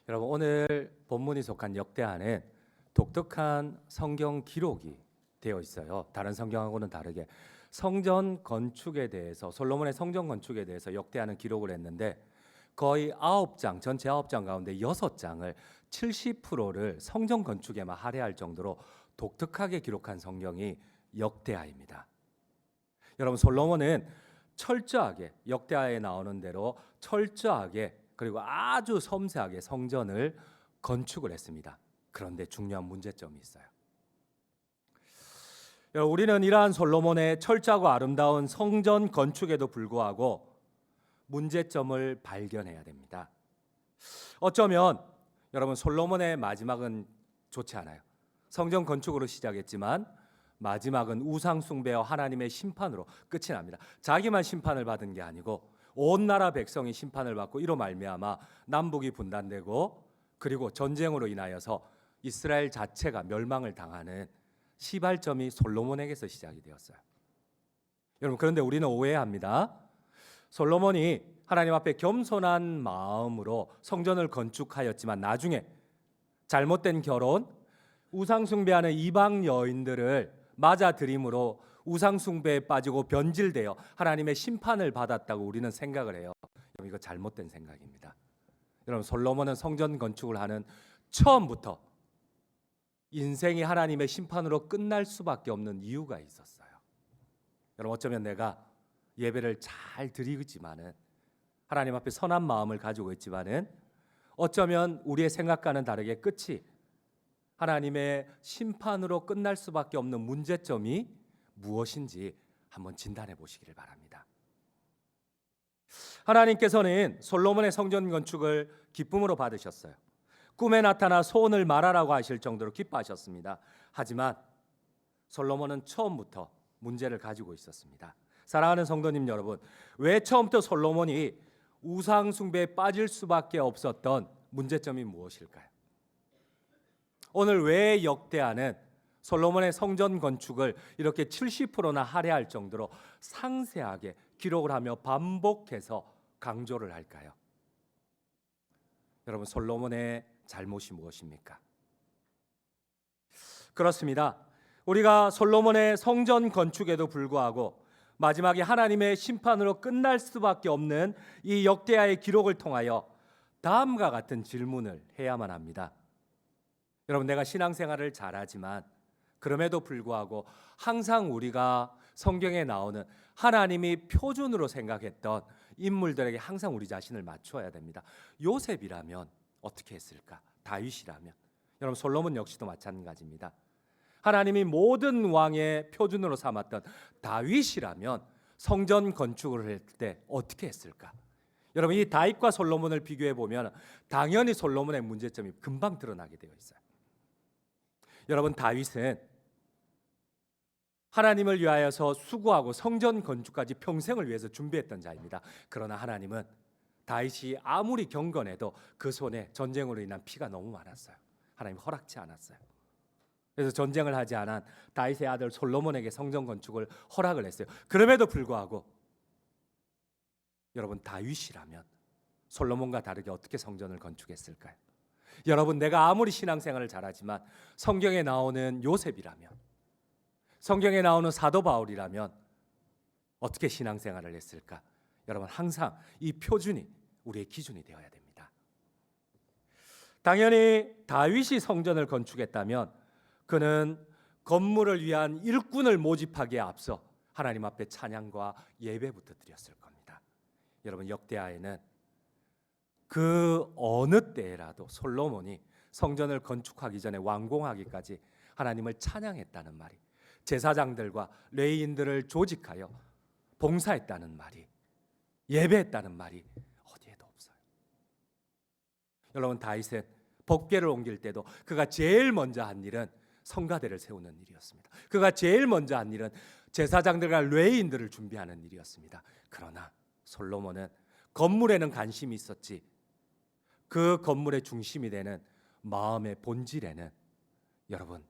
여러분, 오늘 본문이 속한 역대하는 독특한 성경 기록이 되어 있어요. 다른 성경하고는 다르게 성전 건축에 대해서, 솔로몬의 성전 건축에 대해서 역대하는 기록을 했는데 거의 9장, 전체 9장 가운데 6장을 70%를 성전 건축에만 할애할 정도로 독특하게 기록한 성경이 역대하입니다. 여러분, 솔로몬은 철저하게 역대하에 나오는 대로 철저하게 그리고 아주 섬세하게 성전을 건축을 했습니다. 그런데 중요한 문제점이 있어요. 여러분, 우리는 이러한 솔로몬의 철저하고 아름다운 성전 건축에도 불구하고 문제점을 발견해야 됩니다. 어쩌면 여러분, 솔로몬의 마지막은 좋지 않아요. 성전 건축으로 시작했지만 마지막은 우상 숭배와 하나님의 심판으로 끝이 납니다. 자기만 심판을 받은 게 아니고 온 나라 백성이 심판을 받고 이로 말미암아 남북이 분단되고 그리고 전쟁으로 인하여서 이스라엘 자체가 멸망을 당하는 시발점이 솔로몬에게서 시작이 되었어요. 여러분, 그런데 우리는 오해합니다. 솔로몬이 하나님 앞에 겸손한 마음으로 성전을 건축하였지만 나중에 잘못된 결혼, 우상 숭배하는 이방 여인들을 맞아들임으로 우상 숭배에 빠지고 변질되어 하나님의 심판을 받았다고 우리는 생각을 해요. 여러분, 이거 잘못된 생각입니다. 여러분, 솔로몬은 성전 건축을 하는 처음부터 인생이 하나님의 심판으로 끝날 수밖에 없는 이유가 있었어요. 여러분, 어쩌면 내가 예배를 잘 드리지만은 하나님 앞에 선한 마음을 가지고 있지만은 어쩌면 우리의 생각과는 다르게 끝이 하나님의 심판으로 끝날 수밖에 없는 문제점이 무엇인지 한번 진단해 보시기를 바랍니다. 하나님께서는 솔로몬의 성전 건축을 기쁨으로 받으셨어요. 꿈에 나타나 소원을 말하라고 하실 정도로 기뻐하셨습니다. 하지만 솔로몬은 처음부터 문제를 가지고 있었습니다. 사랑하는 성도님 여러분, 왜 처음부터 솔로몬이 우상 숭배에 빠질 수밖에 없었던 문제점이 무엇일까요? 오늘 왜 역대하는 솔로몬의 성전 건축을 이렇게 70%나 할애할 정도로 상세하게 기록을 하며 반복해서 강조를 할까요? 여러분, 솔로몬의 잘못이 무엇입니까? 그렇습니다. 우리가 솔로몬의 성전 건축에도 불구하고 마지막에 하나님의 심판으로 끝날 수밖에 없는 이 역대하의 기록을 통하여 다음과 같은 질문을 해야만 합니다. 여러분, 내가 신앙생활을 잘하지만 그럼에도 불구하고 항상 우리가 성경에 나오는 하나님이 표준으로 생각했던 인물들에게 항상 우리 자신을 맞추어야 됩니다. 요셉이라면 어떻게 했을까? 다윗이라면, 여러분, 솔로몬 역시도 마찬가지입니다. 하나님이 모든 왕의 표준으로 삼았던 다윗이라면 성전 건축을 할 때 어떻게 했을까? 여러분, 이 다윗과 솔로몬을 비교해 보면 당연히 솔로몬의 문제점이 금방 드러나게 되어 있어요. 여러분, 다윗은 하나님을 위하여서 수고하고 성전 건축까지 평생을 위해서 준비했던 자입니다. 그러나 하나님은 다윗이 아무리 경건해도 그 손에 전쟁으로 인한 피가 너무 많았어요. 하나님 허락치 않았어요. 그래서 전쟁을 하지 않은 다윗의 아들 솔로몬에게 성전 건축을 허락을 했어요. 그럼에도 불구하고 여러분, 다윗이라면 솔로몬과 다르게 어떻게 성전을 건축했을까요? 여러분, 내가 아무리 신앙생활을 잘하지만 성경에 나오는 요셉이라면, 성경에 나오는 사도 바울이라면 어떻게 신앙생활을 했을까? 여러분, 항상 이 표준이 우리의 기준이 되어야 됩니다. 당연히 다윗이 성전을 건축했다면 그는 건물을 위한 일꾼을 모집하기에 앞서 하나님 앞에 찬양과 예배부터 드렸을 겁니다. 여러분, 역대하에는 그 어느 때라도 솔로몬이 성전을 건축하기 전에 완공하기까지 하나님을 찬양했다는 말이, 제사장들과 레위인들을 조직하여 봉사했다는 말이, 예배했다는 말이 어디에도 없어요. 여러분, 다윗은 법궤를 옮길 때도 그가 제일 먼저 한 일은 성가대를 세우는 일이었습니다. 그가 제일 먼저 한 일은 제사장들과 레위인들을 준비하는 일이었습니다. 그러나 솔로몬은 건물에는 관심이 있었지 그 건물의 중심이 되는 마음의 본질에는 여러분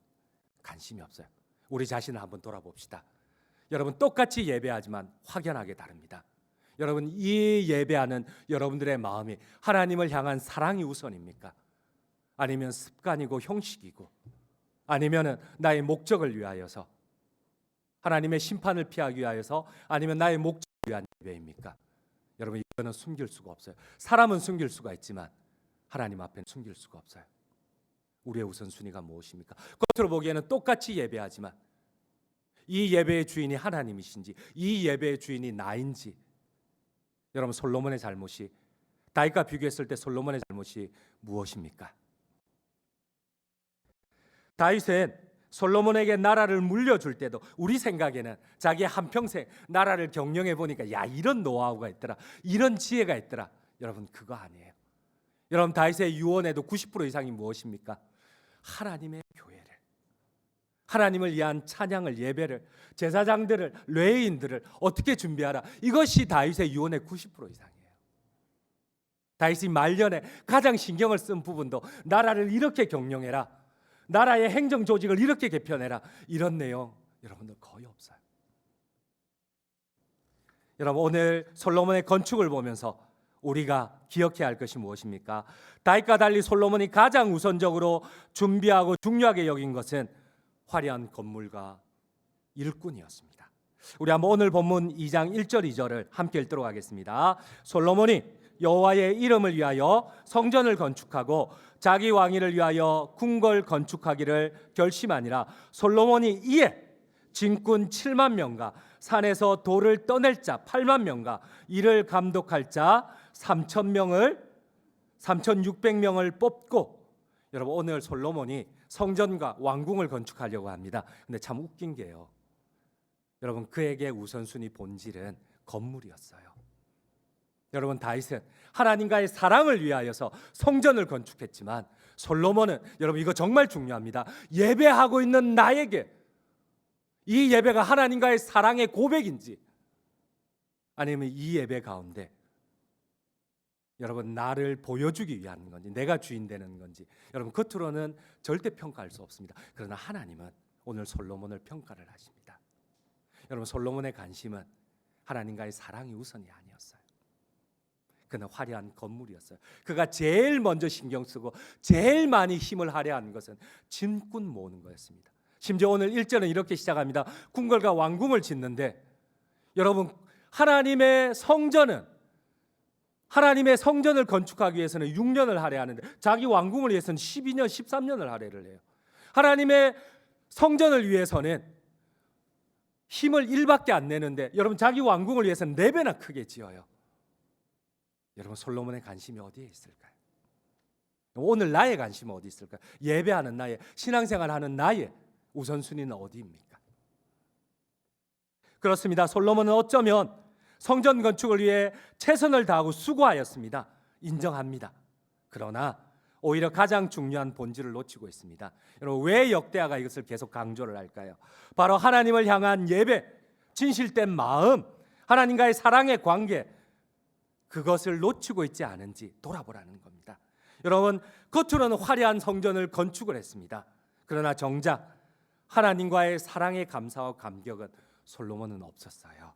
관심이 없어요. 우리 자신을 한번 돌아봅시다. 여러분, 똑같이 예배하지만 확연하게 다릅니다. 여러분, 이 예배하는 여러분들의 마음이 하나님을 향한 사랑이 우선입니까? 아니면 습관이고 형식이고, 아니면 나의 목적을 위하여서, 하나님의 심판을 피하기 위하여서, 아니면 나의 목적을 위한 예배입니까? 여러분, 이거는 숨길 수가 없어요. 사람은 숨길 수가 있지만 하나님 앞에는 숨길 수가 없어요. 우리의 우선순위가 무엇입니까? 겉으로 보기에는 똑같이 예배하지만 이 예배의 주인이 하나님이신지, 이 예배의 주인이 나인지, 여러분, 솔로몬의 잘못이, 다윗과 비교했을 때 솔로몬의 잘못이 무엇입니까? 다윗은 솔로몬에게 나라를 물려줄 때도 우리 생각에는 자기 한평생 나라를 경영해 보니까 야, 이런 노하우가 있더라, 이런 지혜가 있더라. 여러분, 그거 아니에요. 여러분, 다윗의 유언에도 90% 이상이 무엇입니까? 하나님의 교회를, 하나님을 위한 찬양을, 예배를, 제사장들을, 레위인들을 어떻게 준비하라, 이것이 다윗의 유언의 90% 이상이에요. 다윗이 말년에 가장 신경을 쓴 부분도 나라를 이렇게 경영해라, 나라의 행정 조직을 이렇게 개편해라, 이런 내용 여러분들 거의 없어요. 여러분, 오늘 솔로몬의 건축을 보면서 우리가 기억해야 할 것이 무엇입니까? 다윗과 달리 솔로몬이 가장 우선적으로 준비하고 중요하게 여긴 것은 화려한 건물과 일꾼이었습니다. 우리 한번 오늘 본문 2장 1절 2절을 함께 읽도록 하겠습니다. 솔로몬이 여호와의 이름을 위하여 성전을 건축하고 자기 왕위를 위하여 궁궐 건축하기를 결심하니라. 솔로몬이 이에 진군 7만 명과 산에서 돌을 떠낼 자 8만 명과 이를 감독할 자 3,600명을 뽑고, 여러분, 오늘 솔로몬이 성전과 왕궁을 건축하려고 합니다. 근데 참 웃긴 게요, 여러분, 그에게 우선순위 본질은 건물이었어요. 여러분, 다윗은 하나님과의 사랑을 위하여서 성전을 건축했지만 솔로몬은, 여러분, 이거 정말 중요합니다, 예배하고 있는 나에게 이 예배가 하나님과의 사랑의 고백인지, 아니면 이 예배 가운데 여러분 나를 보여주기 위한 건지, 내가 주인 되는 건지, 여러분 겉으로는 절대 평가할 수 없습니다. 그러나 하나님은 오늘 솔로몬을 평가를 하십니다. 여러분, 솔로몬의 관심은 하나님과의 사랑이 우선이 아니었어요. 그는 화려한 건물이었어요. 그가 제일 먼저 신경 쓰고 제일 많이 힘을 할애한 것은 짐꾼 모으는 거였습니다. 심지어 오늘 1절은 이렇게 시작합니다. 궁궐과 왕궁을 짓는데, 여러분, 하나님의 성전을 건축하기 위해서는 6년을 할애하는데 자기 왕궁을 위해서는 12년, 13년을 할애를 해요. 하나님의 성전을 위해서는 힘을 1밖에 안 내는데, 여러분, 자기 왕궁을 위해서는 4배나 크게 지어요. 여러분, 솔로몬의 관심이 어디에 있을까요? 오늘 나의 관심은 어디 있을까요? 예배하는 나의, 신앙생활하는 나의 우선순위는 어디입니까? 그렇습니다. 솔로몬은 어쩌면 성전 건축을 위해 최선을 다하고 수고하였습니다. 인정합니다. 그러나 오히려 가장 중요한 본질을 놓치고 있습니다. 여러분, 왜 역대하가 이것을 계속 강조를 할까요? 바로 하나님을 향한 예배, 진실된 마음, 하나님과의 사랑의 관계, 그것을 놓치고 있지 않은지 돌아보라는 겁니다. 여러분, 겉으로는 화려한 성전을 건축을 했습니다. 그러나 정작 하나님과의 사랑의 감사와 감격은 솔로몬은 없었어요.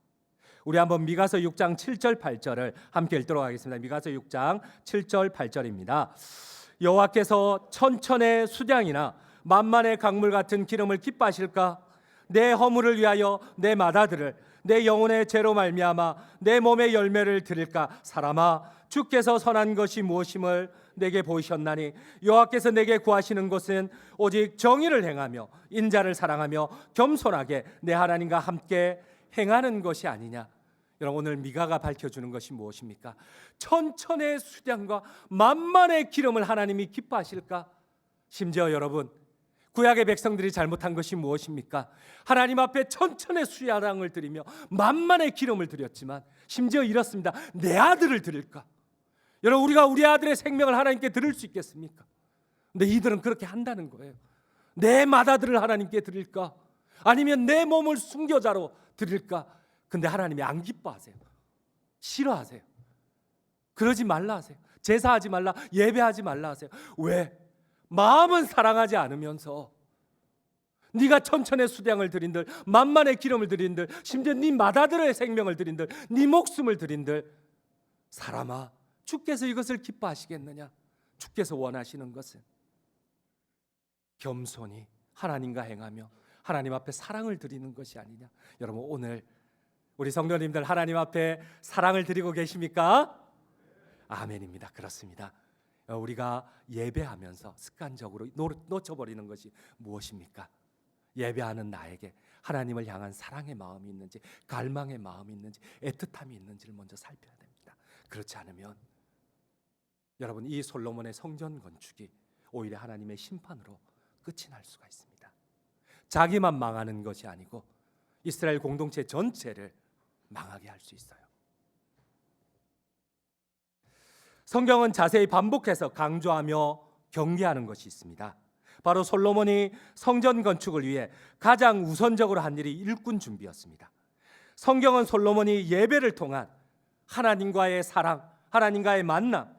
우리 한번 미가서 6장 7절 8절을 함께 읽도록 하겠습니다. 미가서 6장 7절 8절입니다. 여호와께서 천천의 수량이나 만만의 강물 같은 기름을 기뻐하실까? 내 허물을 위하여 내 맏아들을, 내 영혼의 죄로 말미암아 내 몸의 열매를 드릴까? 사람아, 주께서 선한 것이 무엇임을 내게 보이셨나니 여호와께서 내게 구하시는 것은 오직 정의를 행하며 인자를 사랑하며 겸손하게 내 하나님과 함께 행하는 것이 아니냐. 여러분, 오늘 미가가 밝혀주는 것이 무엇입니까? 천천의 수량과 만만의 기름을 하나님이 기뻐하실까? 심지어 여러분, 구약의 백성들이 잘못한 것이 무엇입니까? 하나님 앞에 천천의 수양을 드리며 만만의 기름을 드렸지만 심지어 이렇습니다. 내 아들을 드릴까? 여러분, 우리가 우리 아들의 생명을 하나님께 드릴 수 있겠습니까? 근데 이들은 그렇게 한다는 거예요. 내 맏아들을 하나님께 드릴까? 아니면 내 몸을 순교자로 드릴까? 근데 하나님이 안 기뻐하세요. 싫어하세요. 그러지 말라 하세요. 제사하지 말라, 예배하지 말라 하세요. 왜? 마음은 사랑하지 않으면서 네가 천천의 수량을 드린들, 만만의 기름을 드린들, 심지어 네 맏아들의 생명을 드린들, 네 목숨을 드린들, 사람아, 주께서 이것을 기뻐하시겠느냐? 주께서 원하시는 것은 겸손히 하나님과 행하며 하나님 앞에 사랑을 드리는 것이 아니냐. 여러분, 오늘 우리 성도님들 하나님 앞에 사랑을 드리고 계십니까? 아멘입니다. 그렇습니다. 우리가 예배하면서 습관적으로 놓쳐버리는 것이 무엇입니까? 예배하는 나에게 하나님을 향한 사랑의 마음이 있는지, 갈망의 마음이 있는지, 애틋함이 있는지를 먼저 살펴야 됩니다. 그렇지 않으면 여러분, 이 솔로몬의 성전 건축이 오히려 하나님의 심판으로 끝이 날 수가 있습니다. 자기만 망하는 것이 아니고 이스라엘 공동체 전체를 망하게 할 수 있어요. 성경은 자세히 반복해서 강조하며 경계하는 것이 있습니다. 바로 솔로몬이 성전 건축을 위해 가장 우선적으로 한 일이 일꾼 준비였습니다. 성경은 솔로몬이 예배를 통한 하나님과의 사랑, 하나님과의 만남,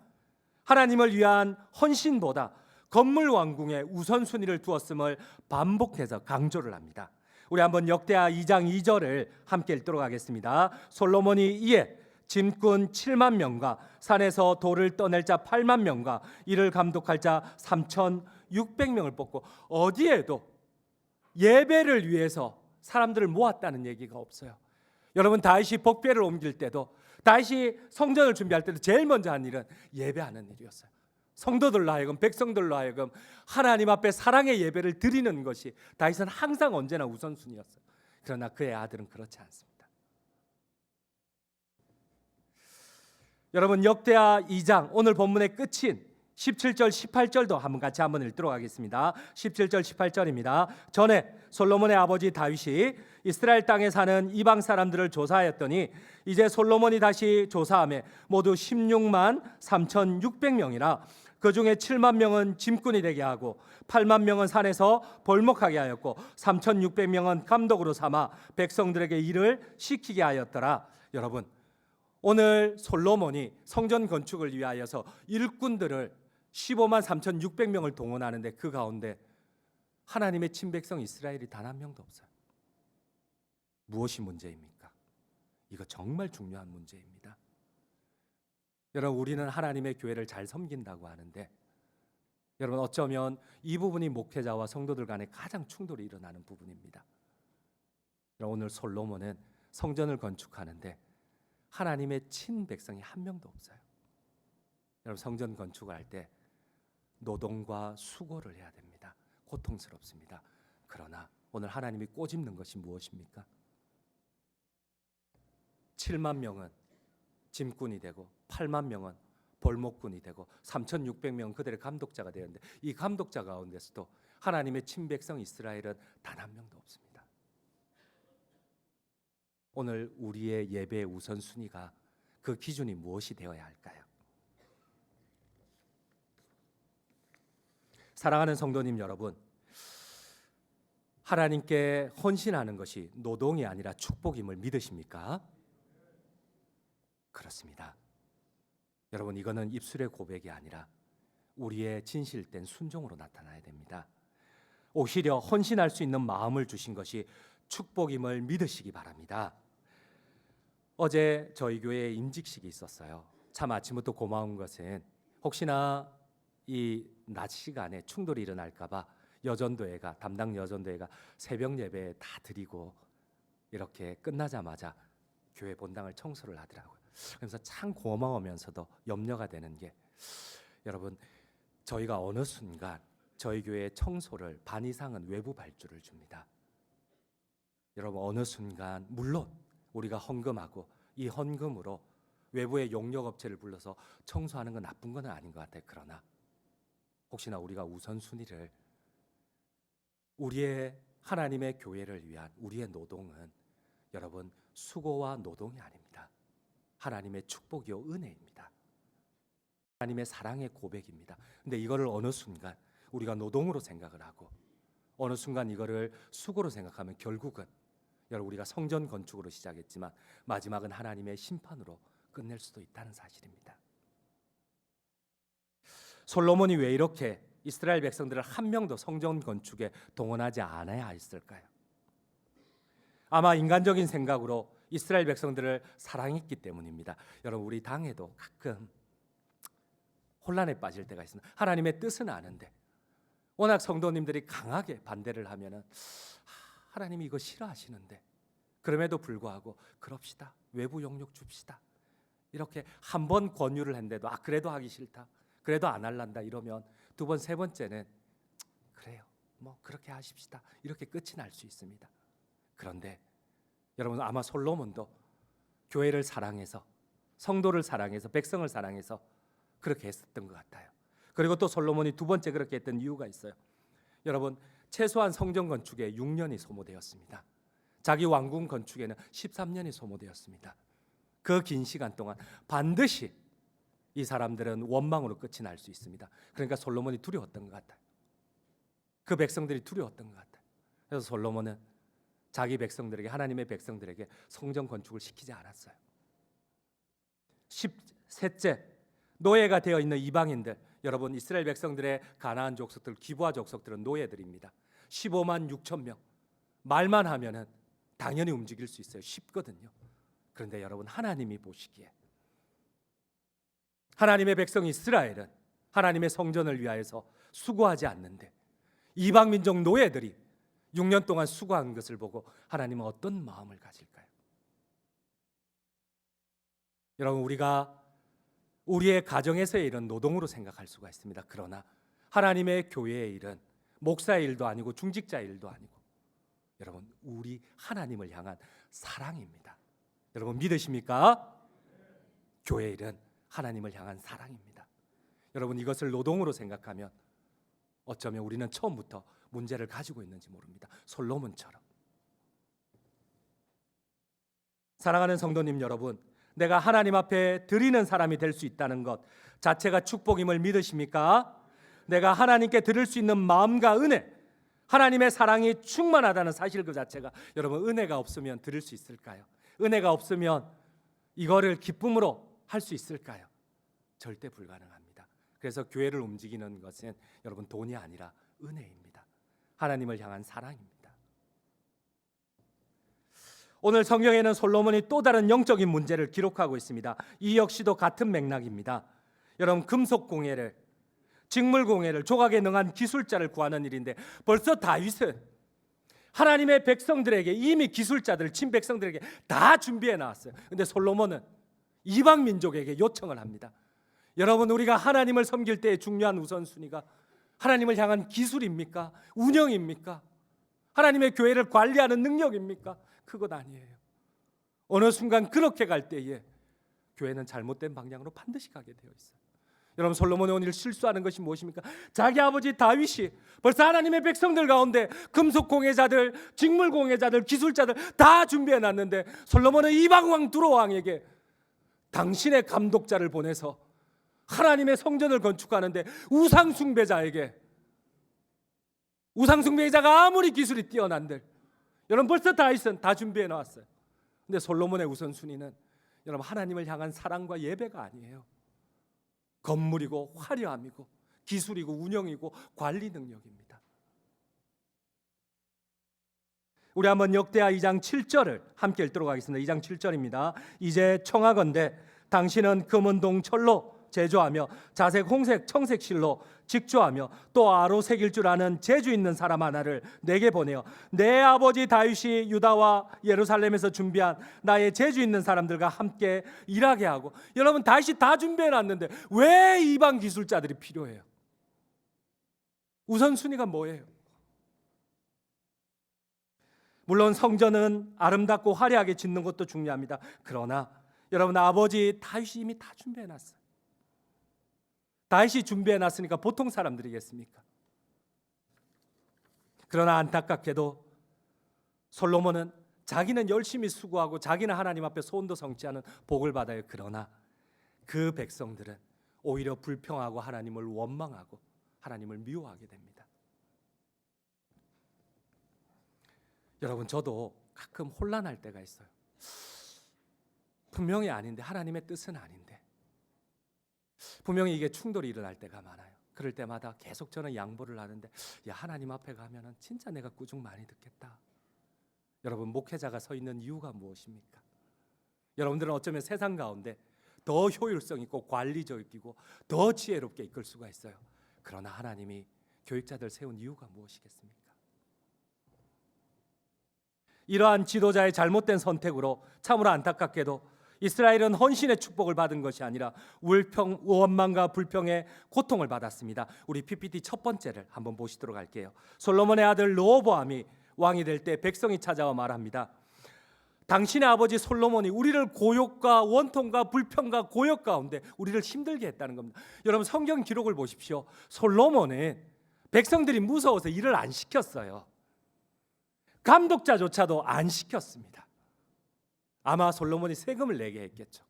하나님을 위한 헌신보다 건물 완공에 우선순위를 두었음을 반복해서 강조를 합니다. 우리 한번 역대하 2장 2절을 함께 읽도록 하겠습니다. 솔로몬이 이에 짐꾼 7만 명과 산에서 돌을 떠낼 자 8만 명과 이를 감독할 자 3,600명을 뽑고, 어디에도 예배를 위해서 사람들을 모았다는 얘기가 없어요. 여러분, 다윗이 복배를 옮길 때도, 다윗이 성전을 준비할 때도 제일 먼저 한 일은 예배하는 일이었어요. 성도들로 하여금, 백성들로 하여금 하나님 앞에 사랑의 예배를 드리는 것이 다윗은 항상 언제나 우선순위였어요. 그러나 그의 아들은 그렇지 않습니다. 여러분, 역대하 2장 오늘 본문의 끝인 17절 18절도 한번 같이 한번 읽도록 하겠습니다. 17절 18절입니다. 전에 솔로몬의 아버지 다윗이 이스라엘 땅에 사는 이방 사람들을 조사하였더니 이제 솔로몬이 다시 조사하며 모두 16만 3,600명이라 그 중에 7만 명은 짐꾼이 되게 하고 8만 명은 산에서 벌목하게 하였고 3,600명은 감독으로 삼아 백성들에게 일을 시키게 하였더라. 여러분, 오늘 솔로몬이 성전 건축을 위하여서 일꾼들을 15만 3,600명을 동원하는데 그 가운데 하나님의 친백성 이스라엘이 단 한 명도 없어요. 무엇이 문제입니까? 이거 정말 중요한 문제입니다. 여러분, 우리는 하나님의 교회를 잘 섬긴다고 하는데 여러분, 어쩌면 이 부분이 목회자와 성도들 간에 가장 충돌이 일어나는 부분입니다. 오늘 솔로몬은 성전을 건축하는데 하나님의 친백성이 한 명도 없어요. 여러분, 성전 건축을 할 때 노동과 수고를 해야 됩니다. 고통스럽습니다. 그러나 오늘 하나님이 꼬집는 것이 무엇입니까? 7만 명은 짐꾼이 되고 8만 명은 벌목꾼이 되고 3,600명은 그들의 감독자가 되었는데 이 감독자 가운데서도 하나님의 친백성 이스라엘은 단 한 명도 없습니다. 오늘 우리의 예배의 우선순위가, 그 기준이 무엇이 되어야 할까요? 사랑하는 성도님 여러분, 하나님께 헌신하는 것이 노동이 아니라 축복임을 믿으십니까? 그렇습니다. 여러분, 이거는 입술의 고백이 아니라 우리의 진실된 순종으로 나타나야 됩니다. 오히려 헌신할 수 있는 마음을 주신 것이 축복임을 믿으시기 바랍니다. 어제 저희 교회에 임직식이 있었어요. 참 아침부터 고마운 것은 혹시나 이 낮 시간에 충돌이 일어날까봐 여전도회가, 담당 여전도회가 새벽 예배 다 드리고 이렇게 끝나자마자 교회 본당을 청소를 하더라고요. 그래서 참 고마우면서도 염려가 되는 게, 여러분, 저희가 어느 순간 저희 교회 청소를 반 이상은 외부 발주를 줍니다. 여러분, 어느 순간 물론 우리가 헌금하고 이 헌금으로 외부의 용역업체를 불러서 청소하는 건 나쁜 건 아닌 것 같아요. 그러나 혹시나 우리가 우선순위를 우리의 하나님의 교회를 위한 우리의 노동은 여러분 수고와 노동이 아닙니다. 하나님의 축복이요 은혜입니다. 하나님의 사랑의 고백입니다. 근데 이거를 어느 순간 우리가 노동으로 생각을 하고 어느 순간 이거를 수고로 생각하면 결국은 여러분 우리가 성전 건축으로 시작했지만 마지막은 하나님의 심판으로 끝낼 수도 있다는 사실입니다. 솔로몬이 왜 이렇게 이스라엘 백성들을 한 명도 성전 건축에 동원하지 않아야 했을까요? 아마 인간적인 생각으로 이스라엘 백성들을 사랑했기 때문입니다. 여러분 우리 당에도 가끔 혼란에 빠질 때가 있습니다. 하나님의 뜻은 아는데 워낙 성도님들이 강하게 반대를 하면은 하나님이 이거 싫어하시는데 그럼에도 불구하고 그럽시다. 외부 용역 줍시다. 이렇게 한 번 권유를 했는데도 그래도 하기 싫다. 그래도 안 할란다 이러면 두 번, 세 번째는 그래요. 뭐 그렇게 하십시다. 이렇게 끝이 날 수 있습니다. 그런데 여러분 아마 솔로몬도 교회를 사랑해서 성도를 사랑해서 백성을 사랑해서 그렇게 했었던 것 같아요. 그리고 또 솔로몬이 두 번째 그렇게 했던 이유가 있어요. 여러분 최소한 성전 건축에 6년이 소모되었습니다. 자기 왕궁 건축에는 13년이 소모되었습니다. 그 긴 시간 동안 반드시 이 사람들은 원망으로 끝이 날 수 있습니다. 그러니까 솔로몬이 두려웠던 것 같아요. 그 백성들이 두려웠던 것 같아요. 그래서 솔로몬은 자기 백성들에게 하나님의 백성들에게 성전 건축을 시키지 않았어요. 13째 노예가 되어 있는 이방인들 여러분 이스라엘 백성들의 가나안 족속들 기브아 족속들은 노예들입니다. 15만 6천 명 말만 하면은 당연히 움직일 수 있어요. 쉽거든요. 그런데 여러분 하나님이 보시기에 하나님의 백성 이스라엘은 하나님의 성전을 위하여서 수고하지 않는데 이방 민족 노예들이 6년 동안 수고한 것을 보고 하나님은 어떤 마음을 가질까요? 여러분 우리가 우리의 가정에서의 일은 노동으로 생각할 수가 있습니다. 그러나 하나님의 교회의 일은 목사의 일도 아니고 중직자의 일도 아니고 여러분 우리 하나님을 향한 사랑입니다. 여러분 믿으십니까? 교회의 일은 하나님을 향한 사랑입니다. 여러분 이것을 노동으로 생각하면 어쩌면 우리는 처음부터 문제를 가지고 있는지 모릅니다. 솔로몬처럼. 사랑하는 성도님 여러분, 내가 하나님 앞에 드리는 사람이 될 수 있다는 것 자체가 축복임을 믿으십니까? 내가 하나님께 드릴 수 있는 마음과 은혜, 하나님의 사랑이 충만하다는 사실 그 자체가 여러분 은혜가 없으면 드릴 수 있을까요? 은혜가 없으면 이거를 기쁨으로 할 수 있을까요? 절대 불가능합니다. 그래서 교회를 움직이는 것은 여러분 돈이 아니라 은혜입니다. 하나님을 향한 사랑입니다. 오늘 성경에는 솔로몬이 또 다른 영적인 문제를 기록하고 있습니다. 이 역시도 같은 맥락입니다. 여러분 금속 공예를 직물 공예를 조각에 능한 기술자를 구하는 일인데 벌써 다윗은 하나님의 백성들에게 이미 기술자들을 친 백성들에게 다 준비해 놨어요. 근데 솔로몬은 이방 민족에게 요청을 합니다. 여러분 우리가 하나님을 섬길 때의 중요한 우선순위가 하나님을 향한 기술입니까? 운영입니까? 하나님의 교회를 관리하는 능력입니까? 그것 아니에요. 어느 순간 그렇게 갈 때에 교회는 잘못된 방향으로 반드시 가게 되어 있어요. 여러분 솔로몬이 오늘 실수하는 것이 무엇입니까? 자기 아버지 다윗이 벌써 하나님의 백성들 가운데 금속 공예자들, 직물 공예자들, 기술자들 다 준비해 놨는데 솔로몬은 이방 왕 두로 왕에게 당신의 감독자를 보내서 하나님의 성전을 건축하는데 우상 숭배자에게 우상 숭배자가 아무리 기술이 뛰어난들 여러분 벌써 다윗은 다 준비해 놨어요. 근데 솔로몬의 우선순위는 여러분 하나님을 향한 사랑과 예배가 아니에요. 건물이고 화려함이고 기술이고 운영이고 관리 능력입니다. 우리 한번 역대하 2장 7절을 함께 읽도록 하겠습니다. 2장 7절입니다. 이제 청하건대 당신은 금은동 철로 제조하며 자색 홍색 청색 실로 직조하며 또 아로 새길 줄 아는 재주 있는 사람 하나를 내게 보내어 내 아버지 다윗이 유다와 예루살렘에서 준비한 나의 재주 있는 사람들과 함께 일하게 하고 여러분 다윗이 다 준비해 놨는데 왜 이방 기술자들이 필요해요? 우선순위가 뭐예요? 물론 성전은 아름답고 화려하게 짓는 것도 중요합니다. 그러나 여러분 아버지 다윗이 이미 다 준비해 놨어요. 다윗이 준비해 놨으니까 보통 사람들이겠습니까? 그러나 안타깝게도 솔로몬은 자기는 열심히 수고하고 자기는 하나님 앞에 소원도 성취하는 복을 받아요. 그러나 그 백성들은 오히려 불평하고 하나님을 원망하고 하나님을 미워하게 됩니다. 여러분 저도 가끔 혼란할 때가 있어요. 분명히 아닌데 하나님의 뜻은 아닌데 분명히 이게 충돌이 일어날 때가 많아요. 그럴 때마다 계속 저는 양보를 하는데 야 하나님 앞에 가면은 진짜 내가 꾸중 많이 듣겠다. 여러분 목회자가 서 있는 이유가 무엇입니까? 여러분들은 어쩌면 세상 가운데 더 효율성 있고 관리적이고 더 지혜롭게 이끌 수가 있어요. 그러나 하나님이 교육자들 세운 이유가 무엇이겠습니까? 이러한 지도자의 잘못된 선택으로 참으로 안타깝게도 이스라엘은 헌신의 축복을 받은 것이 아니라 원망과 불평의 고통을 받았습니다. 우리 PPT 첫 번째를 한번 보시도록 할게요. 솔로몬의 아들 르호보암이 왕이 될 때 백성이 찾아와 말합니다. 당신의 아버지 솔로몬이 우리를 고욕과 원통과 불평과 고역 가운데 우리를 힘들게 했다는 겁니다. 여러분 성경 기록을 보십시오. 솔로몬은 백성들이 무서워서 일을 안 시켰어요. 감독자조차도 안 시켰습니다. 아마 솔로몬이 세금을 내게 했겠죠.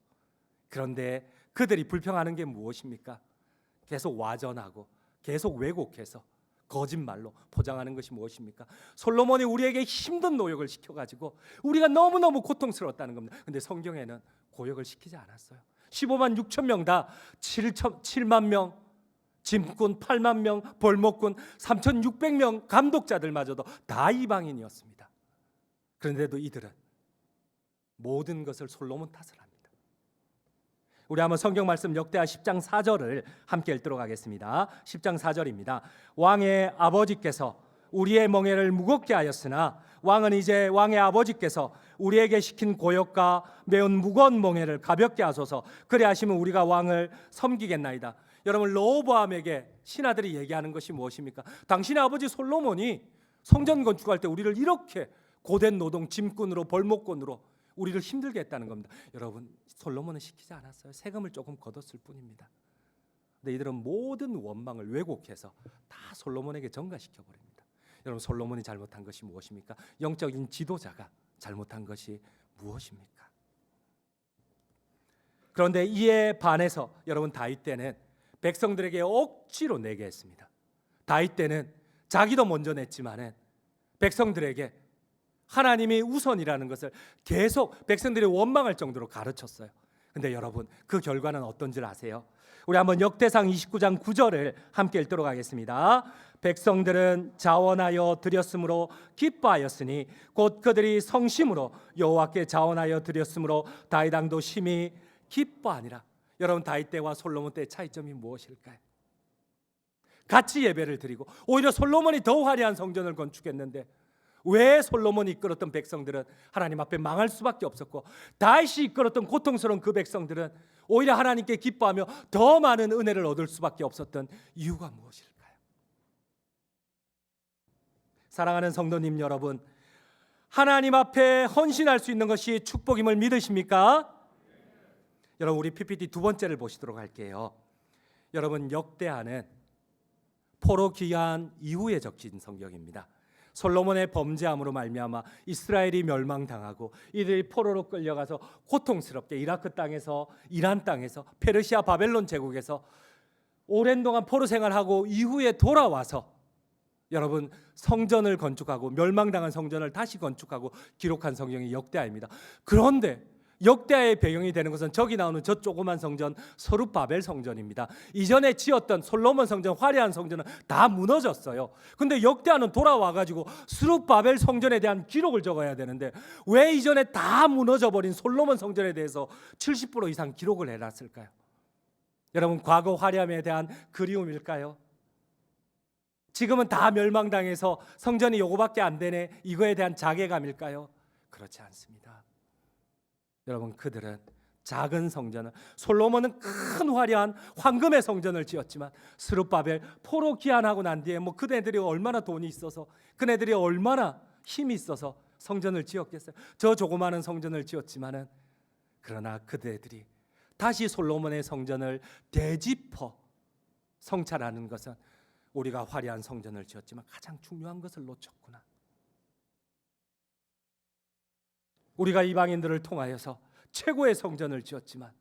그런데 그들이 불평하는 게 무엇입니까? 계속 와전하고 계속 왜곡해서 거짓말로 포장하는 것이 무엇입니까? 솔로몬이 우리에게 힘든 노역을 시켜가지고 우리가 너무너무 고통스러웠다는 겁니다. 근데 성경에는 고역을 시키지 않았어요. 15만 6천 명 다 7만 명 짐꾼, 8만 명 벌목꾼, 3,600명 감독자들마저도 다 이방인이었습니다. 그런데도 이들은 모든 것을 솔로몬 탓을 합니다. 우리 한번 성경 말씀 역대하 10장 4절을 함께 읽도록 하겠습니다. 10장 4절입니다. 왕의 아버지께서 우리의 멍에를 무겁게 하였으나 왕은 이제 왕의 아버지께서 우리에게 시킨 고역과 매운 무거운 멍에를 가볍게 하소서. 그래 하시면 우리가 왕을 섬기겠나이다. 여러분 르호보암에게 신하들이 얘기하는 것이 무엇입니까? 당신의 아버지 솔로몬이 성전 건축할 때 우리를 이렇게 고된 노동 짐꾼으로 벌목꾼으로 우리를 힘들게 했다는 겁니다. 여러분 솔로몬은 시키지 않았어요. 세금을 조금 걷었을 뿐입니다. 근데 이들은 모든 원망을 왜곡해서 다 솔로몬에게 전가시켜 버립니다. 여러분 솔로몬이 잘못한 것이 무엇입니까? 영적인 지도자가 잘못한 것이 무엇입니까? 그런데 이에 반해서 여러분 다윗 때는 백성들에게 억지로 내게 했습니다. 다윗 때는 자기도 먼저 냈지만은 백성들에게 하나님이 우선이라는 것을 계속 백성들이 원망할 정도로 가르쳤어요. 근데 여러분 그 결과는 어떤지 아세요? 우리 한번 역대상 29장 9절을 함께 읽도록 하겠습니다. 백성들은 자원하여 드렸으므로 기뻐하였으니 곧 그들이 성심으로 여호와께 자원하여 드렸으므로 다윗 왕도 심히 기뻐하니라. 여러분 다윗 때와 솔로몬 때의 차이점이 무엇일까요? 같이 예배를 드리고 오히려 솔로몬이 더 화려한 성전을 건축했는데 왜 솔로몬이 이끌었던 백성들은 하나님 앞에 망할 수밖에 없었고 다윗이 이끌었던 고통스러운 그 백성들은 오히려 하나님께 기뻐하며 더 많은 은혜를 얻을 수밖에 없었던 이유가 무엇일까요? 사랑하는 성도님 여러분, 하나님 앞에 헌신할 수 있는 것이 축복임을 믿으십니까? 여러분 우리 PPT 두 번째를 보시도록 할게요. 여러분 역대하는 포로 귀환 이후에 적힌 성경입니다. 솔로몬의 범죄함으로 말미암아 이스라엘이 멸망당하고 이들이 포로로 끌려가서 고통스럽게 이라크 땅에서 이란 땅에서 페르시아 바벨론 제국에서 오랜 동안 포로 생활하고 이후에 돌아와서 여러분 성전을 건축하고 멸망당한 성전을 다시 건축하고 기록한 성경이 역대하입니다. 그런데 역대하의 배경이 되는 것은 저기 나오는 저 조그만 성전 서룹바벨 성전입니다. 이전에 지었던 솔로몬 성전 화려한 성전은 다 무너졌어요. 근데 역대하는 돌아와가지고 서룹바벨 성전에 대한 기록을 적어야 되는데 왜 이전에 다 무너져버린 솔로몬 성전에 대해서 70% 이상 기록을 해놨을까요? 여러분 과거 화려함에 대한 그리움일까요? 지금은 다 멸망당해서 성전이 요거밖에 안 되네 이거에 대한 자괴감일까요? 그렇지 않습니다. 여러분 그들은 작은 성전을 솔로몬은 큰 화려한 황금의 성전을 지었지만 스룹바벨 포로 귀환하고 난 뒤에 뭐 그네들이 얼마나 돈이 있어서 그네들이 얼마나 힘이 있어서 성전을 지었겠어요. 저 조그마한 성전을 지었지만은 그러나 그대들이 다시 솔로몬의 성전을 되짚어 성찰하는 것은 우리가 화려한 성전을 지었지만 가장 중요한 것을 놓쳤구나. 우리가 이방인들을 통하여서 최고의 성전을 지었지만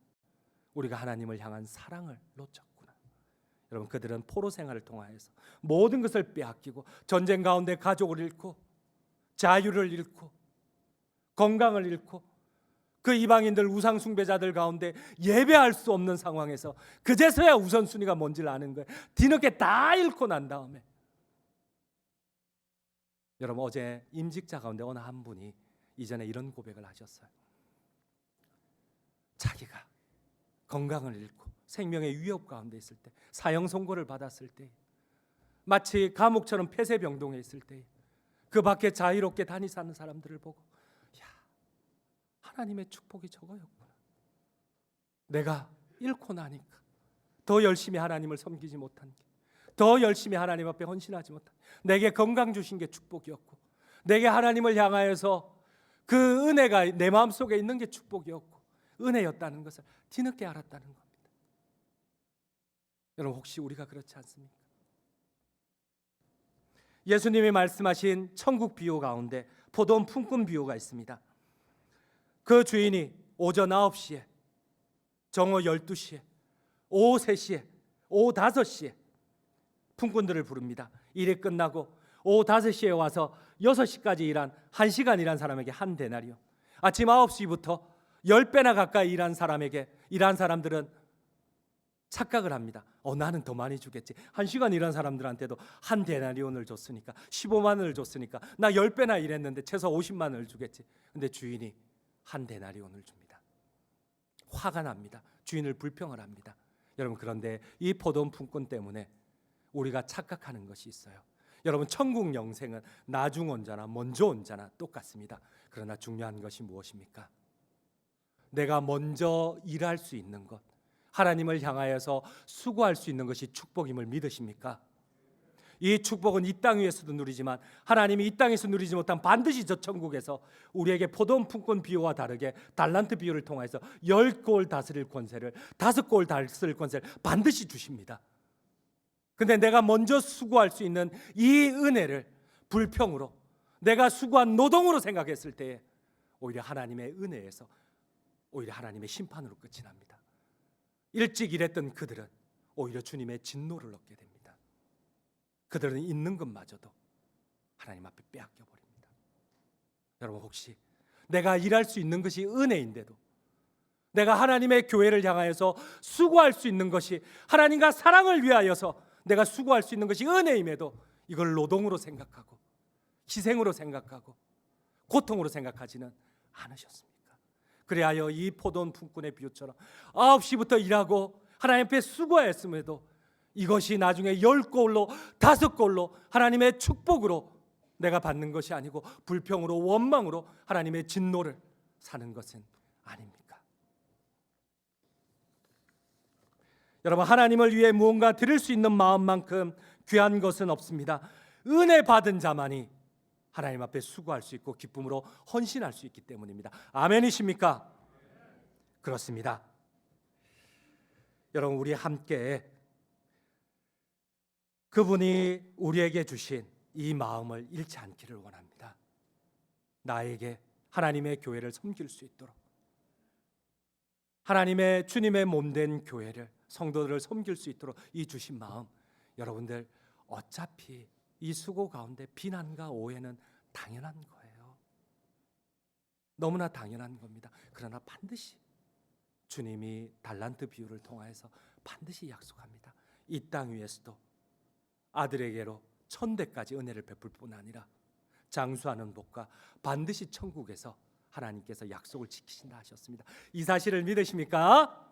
우리가 하나님을 향한 사랑을 놓쳤구나. 여러분 그들은 포로 생활을 통하여서 모든 것을 빼앗기고 전쟁 가운데 가족을 잃고 자유를 잃고 건강을 잃고 그 이방인들 우상 숭배자들 가운데 예배할 수 없는 상황에서 그제서야 우선순위가 뭔지를 아는 거예요. 뒤늦게 다 잃고 난 다음에 여러분 어제 임직자 가운데 어느 한 분이 이전에 이런 고백을 하셨어요. 자기가 건강을 잃고 생명의 위협 가운데 있을 때 사형 선고를 받았을 때 마치 감옥처럼 폐쇄병동에 있을 때 그 밖에 자유롭게 다니 사는 사람들을 보고, 야, 하나님의 축복이 저거였구나. 내가 잃고 나니까 더 열심히 하나님을 섬기지 못한 게, 더 열심히 하나님 앞에 헌신하지 못한, 내게 건강 주신 게 축복이었고, 내게 하나님을 향하여서 그 은혜가 내 마음속에 있는 게 축복이었고 은혜였다는 것을 뒤늦게 알았다는 겁니다. 여러분, 혹시 우리가 그렇지 않습니까? 예수님이 말씀하신 천국 비유 가운데 포도원 품꾼 비유가 있습니다. 그 주인이 오전 9시에, 정오 12시에, 오후 3시에, 오후 5시에 품꾼들을 부릅니다. 일이 끝나고 오후 5시에 와서 6시까지 일한 1시간 일한 사람에게 한 데나리요. 아침 9시부터 10배나 가까이 일한 사람들은 착각을 합니다. 나는 더 많이 주겠지. 1시간 일한 사람들한테도 한 데나리온을 줬으니까, 15만 원을 줬으니까 나 10배나 일했는데 최소 50만 원을 주겠지. 근데 주인이 한 데나리온을 줍니다. 화가 납니다. 주인을 불평을 합니다. 여러분, 그런데 이 포도원 품꾼 때문에 우리가 착각하는 것이 있어요. 여러분, 천국 영생은 나중 온 자나 먼저 온 자나 똑같습니다. 그러나 중요한 것이 무엇입니까? 내가 먼저 일할 수 있는 것, 하나님을 향하여서 수고할 수 있는 것이 축복임을 믿으십니까? 이 축복은 이 땅 위에서도 누리지만 하나님이 이 땅에서 누리지 못한 반드시 저 천국에서 우리에게 포도원 품꾼 비유와 다르게 달란트 비유를 통해서 10골 다스릴 권세를, 5골 다스릴 권세를 반드시 주십니다. 근데 내가 먼저 수고할 수 있는 이 은혜를 불평으로, 내가 수고한 노동으로 생각했을 때에 오히려 하나님의 은혜에서 오히려 하나님의 심판으로 끝이 납니다. 일찍 일했던 그들은 오히려 주님의 진노를 얻게 됩니다. 그들은 있는 것마저도 하나님 앞에 빼앗겨 버립니다. 여러분, 혹시 내가 일할 수 있는 것이 은혜인데도, 내가 하나님의 교회를 향하여서 수고할 수 있는 것이, 하나님과 사랑을 위하여서 내가 수고할 수 있는 것이 은혜임에도 이걸 노동으로 생각하고 희생으로 생각하고 고통으로 생각하지는 않으셨습니까? 그래야 이 포도원 품꾼의 비유처럼 9시부터 일하고 하나님 앞에 수고했음에도 이것이 나중에 10골로 5골로 하나님의 축복으로 내가 받는 것이 아니고 불평으로, 원망으로 하나님의 진노를 사는 것은 아닙니까? 여러분, 하나님을 위해 무언가 드릴 수 있는 마음만큼 귀한 것은 없습니다. 은혜 받은 자만이 하나님 앞에 수고할 수 있고 기쁨으로 헌신할 수 있기 때문입니다. 아멘이십니까? 그렇습니다. 여러분, 우리 함께 그분이 우리에게 주신 이 마음을 잃지 않기를 원합니다. 나에게 하나님의 교회를 섬길 수 있도록, 하나님의 주님의 몸된 교회를, 성도들을 섬길 수 있도록 이 주신 마음, 여러분들 어차피 이 수고 가운데 비난과 오해는 당연한 거예요. 너무나 당연한 겁니다. 그러나 반드시 주님이 달란트 비유를 통하여서 반드시 약속합니다. 이 땅 위에서도 아들에게로 1000배까지 은혜를 베풀 뿐 아니라 장수하는 복과 반드시 천국에서 하나님께서 약속을 지키신다 하셨습니다. 이 사실을 믿으십니까?